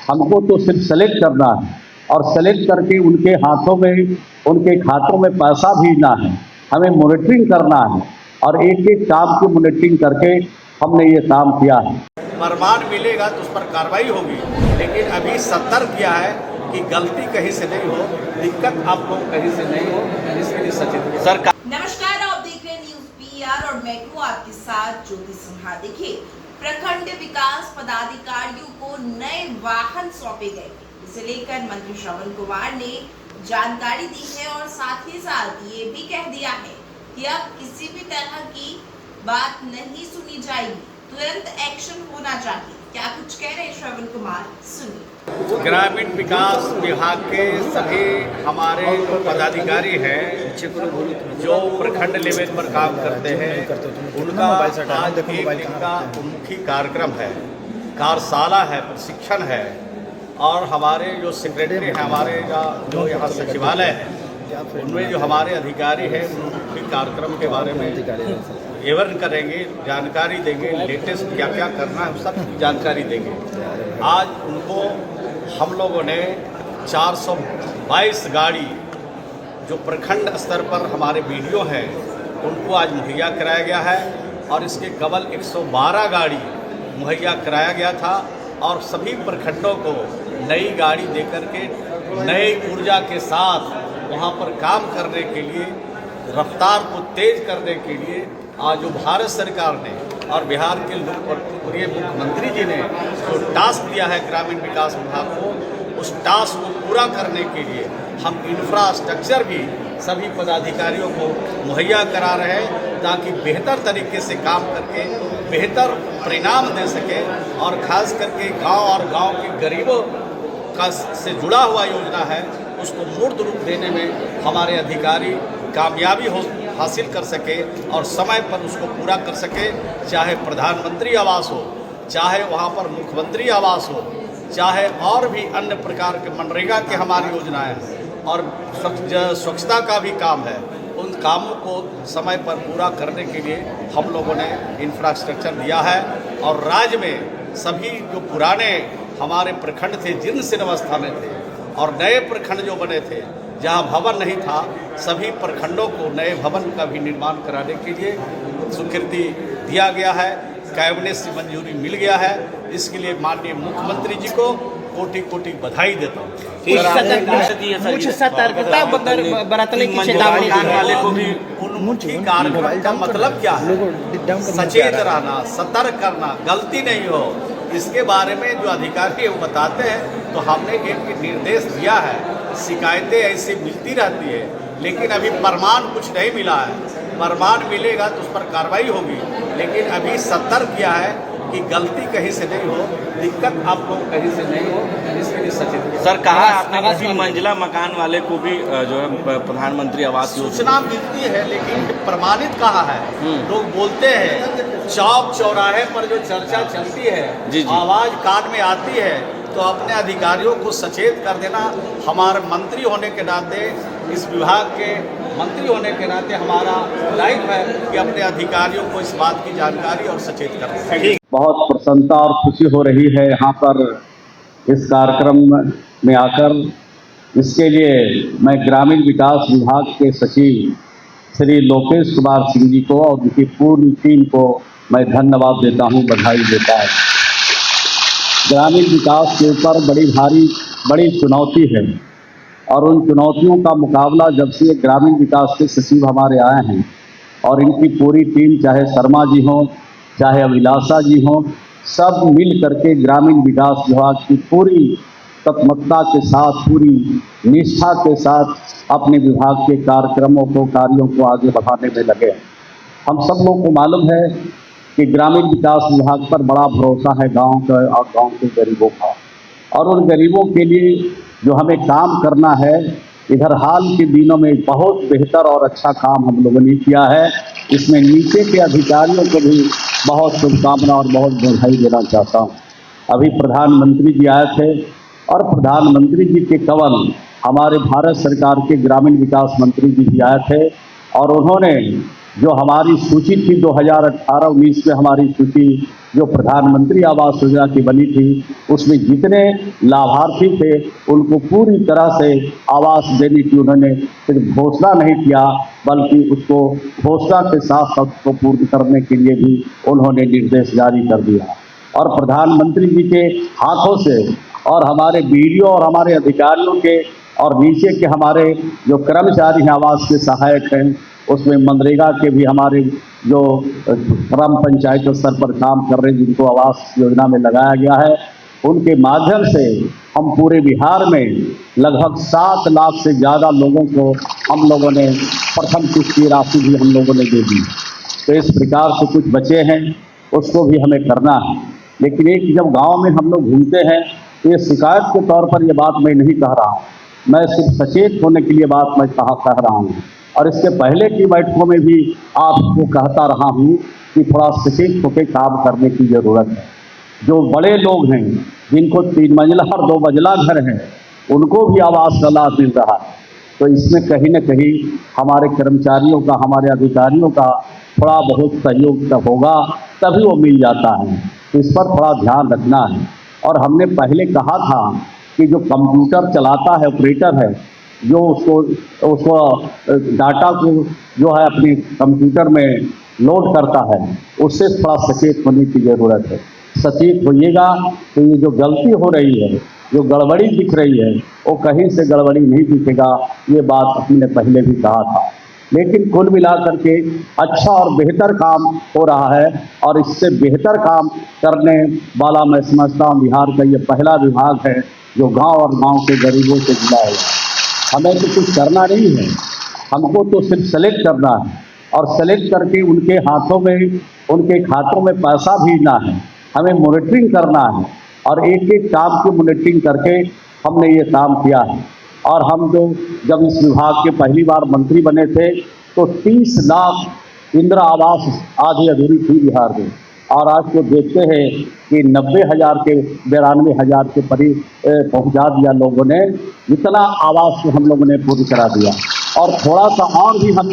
हमको तो सिर्फ सेलेक्ट करना है और सेलेक्ट करके उनके हाथों में, उनके खातों में पैसा भेजना है। हमें मॉनिटरिंग करना है और एक एक काम की मॉनिटरिंग करके हमने ये काम किया है। प्रमाण मिलेगा तो उस पर कार्रवाई होगी, लेकिन अभी सतर्क किया है कि गलती कहीं से नहीं हो, दिक्कत आप लोग कहीं से नहीं हो, इसके लिए सचेत सरकार। नमस्कार, आप देख रहे हैं न्यूज़ पीआर और मैं हूं आपके साथ ज्योति सिन्हा। देखिए, प्रखंड विकास पदाधिकारियों को नए वाहन सौंपे गए, इसे लेकर मंत्री श्रवण कुमार ने जानकारी दी है और साथ ही साथ ये भी कह दिया है कि अब किसी भी तरह की बात नहीं सुनी जाएगी, तुरंत एक्शन होना चाहिए। क्या कुछ कह रहे हैं श्रवण कुमार, सुनिए। ग्रामीण विकास विभाग के सभी हमारे पदाधिकारी हैं जो प्रखंड लेवल पर काम करते हैं, उनका आज एक दिन का मुख्य कार्यक्रम है, कार्यशाला है, प्रशिक्षण है। और हमारे जो सेक्रेटरी हैं, हमारे जो यहाँ सचिवालय है, उनमें जो हमारे अधिकारी हैं, उनके कार्यक्रम के बारे में एवं करेंगे, जानकारी देंगे, लेटेस्ट क्या क्या करना है सब जानकारी देंगे। आज उनको हम लोगों ने 422 गाड़ी जो प्रखंड स्तर पर हमारे वीडियो हैं उनको आज मुहैया कराया गया है और इसके कबल 112 गाड़ी मुहैया कराया गया था और सभी प्रखंडों को नई गाड़ी देकर के नई ऊर्जा के साथ वहाँ पर काम करने के लिए, रफ्तार को तेज करने के लिए आज जो भारत सरकार ने और बिहार के लोकप्रिय मुख्यमंत्री जी ने जो टास्क दिया है ग्रामीण विकास विभाग को, उस टास्क को पूरा करने के लिए हम इंफ्रास्ट्रक्चर भी सभी पदाधिकारियों को मुहैया करा रहे हैं ताकि बेहतर तरीके से काम करके बेहतर परिणाम दे सके। और ख़ास करके गांव और गांव के गरीबों का से जुड़ा हुआ योजना है, उसको मूर्त रूप देने में हमारे अधिकारी कामयाबी हासिल कर सके और समय पर उसको पूरा कर सके। चाहे प्रधानमंत्री आवास हो, चाहे वहाँ पर मुख्यमंत्री आवास हो, चाहे और भी अन्य प्रकार के मनरेगा के हमारी योजनाएं हैं और स्वच्छता का भी काम है, उन कामों को समय पर पूरा करने के लिए हम लोगों ने इंफ्रास्ट्रक्चर दिया है। और राज्य में सभी जो पुराने हमारे प्रखंड थे, जीर्ण शीर्ण अवस्था में थे, और नए प्रखंड जो बने थे जहां भवन नहीं था, सभी प्रखंडों को नए भवन का भी निर्माण कराने के लिए स्वीकृति दिया गया है, कैबिनेट से मंजूरी मिल गया है। इसके लिए माननीय मुख्यमंत्री जी को कोटि कोटि बधाई देता हूँ। कुछ सतर्कता बरतने की चेतावनी वाले को भी उन्मुखी कार्यक्रम का मतलब क्या है? सचेत रहना, सतर्क करना, गलती नहीं हो, इसके बारे में जो अधिकारी वो बताते हैं। तो हमने एक निर्देश दिया है, शिकायतें ऐसी मिलती रहती है, लेकिन अभी प्रमाण कुछ नहीं मिला है। प्रमाण मिलेगा तो उस पर कार्रवाई होगी, लेकिन अभी सतर्क किया है कि गलती कहीं से नहीं हो, दिक्कत आप लोग कहीं से नहीं हो, इसके लिए सचेत। सर, कहा आपने किसी मंजिला मकान वाले को भी जो है प्रधानमंत्री आवास सूचना मिलती है, लेकिन प्रमाणित कहाँ है? लोग बोलते हैं, चौक चौराहे पर जो चर्चा चलती है, आवाज कान में आती है, तो अपने अधिकारियों को सचेत कर देना। हमारे मंत्री होने के नाते, इस विभाग के मंत्री होने के नाते हमारा दायित्व है कि अपने अधिकारियों को इस बात की जानकारी और सचेत करें। बहुत प्रसन्नता और खुशी हो रही है यहाँ पर इस कार्यक्रम में आकर। इसके लिए मैं ग्रामीण विकास विभाग के सचिव श्री लोकेश कुमार सिंह जी को और उनकी पूरी टीम को मैं धन्यवाद देता हूँ, बधाई देता है। ग्रामीण विकास के ऊपर बड़ी चुनौती है और उन चुनौतियों का मुकाबला जब से ग्रामीण विकास के सचिव हमारे आए हैं और इनकी पूरी टीम, चाहे शर्मा जी हों, चाहे अभिलाषा जी हों, सब मिल करके ग्रामीण विकास विभाग की पूरी तत्परता के साथ, पूरी निष्ठा के साथ अपने विभाग के कार्यक्रमों को, कार्यों को आगे बढ़ाने में लगे। हम सब लोग को मालूम है कि ग्रामीण विकास विभाग पर बड़ा भरोसा है गांव का और गांव के गरीबों का, और उन गरीबों के लिए जो हमें काम करना है, इधर हाल के दिनों में बहुत बेहतर और अच्छा काम हम लोगों ने किया है। इसमें नीचे के अधिकारियों को भी बहुत शुभकामना और बहुत बधाई देना चाहता हूँ। अभी प्रधानमंत्री जी आए थे और प्रधानमंत्री जी के कवल हमारे भारत सरकार के ग्रामीण विकास मंत्री जी भी आए थे और उन्होंने जो हमारी सूची थी 2018-19 में हमारी सूची जो प्रधानमंत्री आवास योजना की बनी थी, उसमें जितने लाभार्थी थे उनको पूरी तरह से आवास देने की उन्होंने सिर्फ घोषणा नहीं किया, बल्कि उसको घोषणा के साथ साथ उसको पूर्ण करने के लिए भी उन्होंने निर्देश जारी कर दिया। और प्रधानमंत्री जी के हाथों से और हमारे बीडीओ और हमारे अधिकारियों के और नीचे के हमारे जो कर्मचारी हैं आवास के सहायक हैं, उसमें मनरेगा के भी हमारे जो ग्राम पंचायत स्तर पर काम कर रहे हैं जिनको आवास योजना में लगाया गया है, उनके माध्यम से हम पूरे बिहार में लगभग 7 लाख से ज़्यादा लोगों को हम लोगों ने प्रथम किस्त की राशि भी हम लोगों ने दे दी। तो इस प्रकार से कुछ बचे हैं उसको भी हमें करना है। लेकिन एक जब गांव में हम लोग घूमते हैं तो ये शिकायत के तौर पर ये बात मैं नहीं कह रहा हूँ, मैं सिर्फ सचेत होने के लिए बात मैं कह रहा हूँ। और इसके पहले की बैठकों में भी आपको कहता रहा हूँ कि थोड़ा सचेत होकर काम करने की ज़रूरत है। जो बड़े लोग हैं जिनको 3 मंजिला और 2 मंजिला घर हैं, उनको भी आवास का लाभ मिल रहा है। तो इसमें कहीं न कहीं हमारे कर्मचारियों का, हमारे अधिकारियों का थोड़ा बहुत सहयोग होगा तभी वो मिल जाता है। तो इस पर थोड़ा ध्यान रखना है। और हमने पहले कहा था कि जो कंप्यूटर चलाता है, ऑपरेटर है, जो उसको डाटा को जो है अपने कंप्यूटर में लोड करता है, उससे थोड़ा सचेत होने की ज़रूरत है। सचेत होइएगा तो ये जो गलती हो रही है, जो गड़बड़ी दिख रही है, वो कहीं से गड़बड़ी नहीं दिखेगा। ये बात हमने पहले भी कहा था। लेकिन कुल मिलाकर के अच्छा और बेहतर काम हो रहा है और इससे बेहतर काम करने वाला मैं समझता हूँ बिहार का ये पहला विभाग है जो गांव और गांव के गरीबों से जुड़ा है। हमें तो कुछ करना नहीं है, हमको तो सिर्फ सेलेक्ट करना है और सेलेक्ट करके उनके हाथों में, उनके खातों में पैसा भेजना है। हमें मॉनिटरिंग करना है और एक एक काम की मॉनिटरिंग करके हमने ये काम किया है। और हम जब इस विभाग के पहली बार मंत्री बने थे तो 30 लाख इंदिरा आवास आधी अधूरी थी बिहार में, और आज तो देखते हैं कि 90,000 के 92,000 के पहुंचा दिया लोगों ने। इतना आवास हम लोगों ने पूरी करा दिया। और थोड़ा सा और भी हम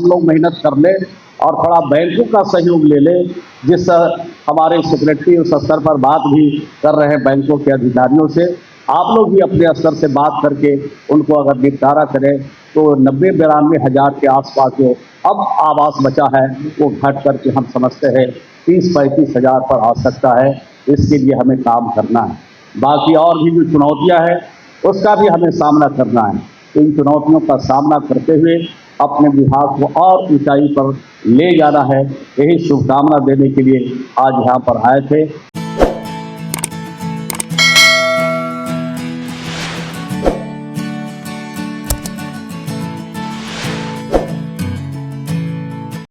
लोग मेहनत कर ले और थोड़ा बैंकों का सहयोग ले ले, जिस हमारे सेक्रेटरी उस स्तर पर बात भी कर रहे हैं बैंकों के अधिकारियों से। आप लोग भी अपने स्तर से बात करके उनको अगर निपटारा करें तो 90-92 हज़ार के आसपास जो अब आवास बचा है वो घट करके हम समझते हैं 30-35 हज़ार पर आ सकता है। इसके लिए हमें काम करना है। बाकी और भी जो चुनौतियां हैं उसका भी हमें सामना करना है। तो इन चुनौतियों का सामना करते हुए अपने विभाग को और ऊंचाई पर ले जाना है, यही शुभकामना देने के लिए आज यहाँ पर आए थे।